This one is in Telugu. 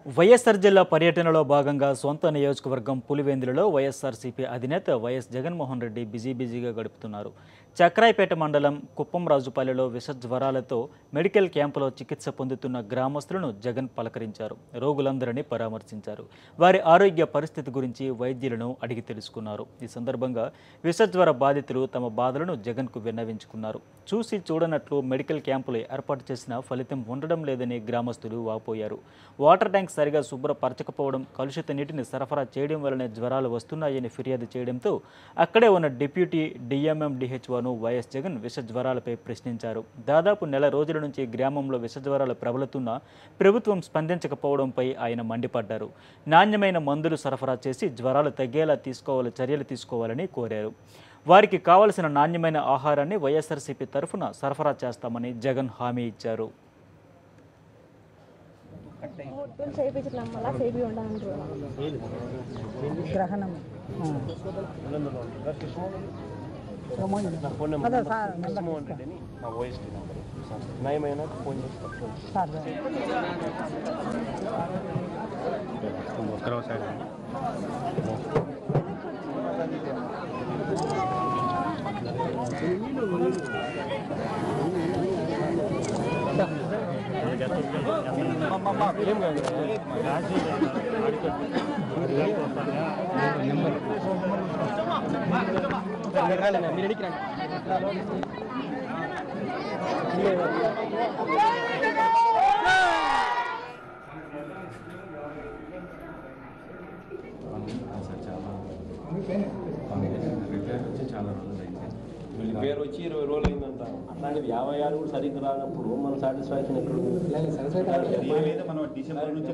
వైఎస్ఆర్ జిల్లా పర్యటనలో భాగంగా సొంత నియోజకవర్గం పులివెందులలో వైఎస్ఆర్సీపీ అధినేత వైఎస్ జగన్మోహన్ రెడ్డి బిజీగా గడుపుతున్నారు. చక్రాయపేట మండలం కుప్పంరాజుపల్లిలో విష జ్వరాలతో మెడికల్ క్యాంపులో చికిత్స పొందుతున్న గ్రామస్తులను జగన్ పలకరించారు. రోగులందరినీ పరామర్శించారు. వారి ఆరోగ్య పరిస్థితి గురించి వైద్యులను అడిగి తెలుసుకున్నారు. ఈ సందర్భంగా విష జ్వర బాధితులు తమ బాధలను జగన్కు విన్నవించుకున్నారు. చూసి చూడనట్లు మెడికల్ క్యాంపులు ఏర్పాటు చేసిన ఫలితం ఉండడం లేదని గ్రామస్తులు వాపోయారు. వాటర్ ట్యాంక్ సరిగా శుభ్రపరచకపోవడం, కలుషిత నీటిని సరఫరా చేయడం వల్లనే జ్వరాలు వస్తున్నాయని ఫిర్యాదు చేయడంతో అక్కడే ఉన్న డిప్యూటీ డిఎంఎం డిహెచ్ఓను వైఎస్ జగన్ విష జ్వరాలపై ప్రశ్నించారు. దాదాపు నెల రోజుల నుంచి గ్రామంలో విష జ్వరాలు ప్రబలుతున్నా ప్రభుత్వం స్పందించకపోవడంపై ఆయన మండిపడ్డారు. నాణ్యమైన మందులు సరఫరా చేసి జ్వరాలు తగ్గేలా చర్యలు తీసుకోవాలని కోరారు. వారికి కావలసిన నాణ్యమైన ఆహారాన్ని వైఎస్ఆర్సీపీ తరఫున సరఫరా చేస్తామని జగన్ హామీ ఇచ్చారు. వీళ్ళ పేరు వచ్చి 20 రోజులు అయిందంట. అట్లాంటిది 56 కూడా సరిగ్గా రానప్పుడు మన సాటిస్ఫాక్షన్ ఎక్కడ మనం డిసెంబర్ నుంచి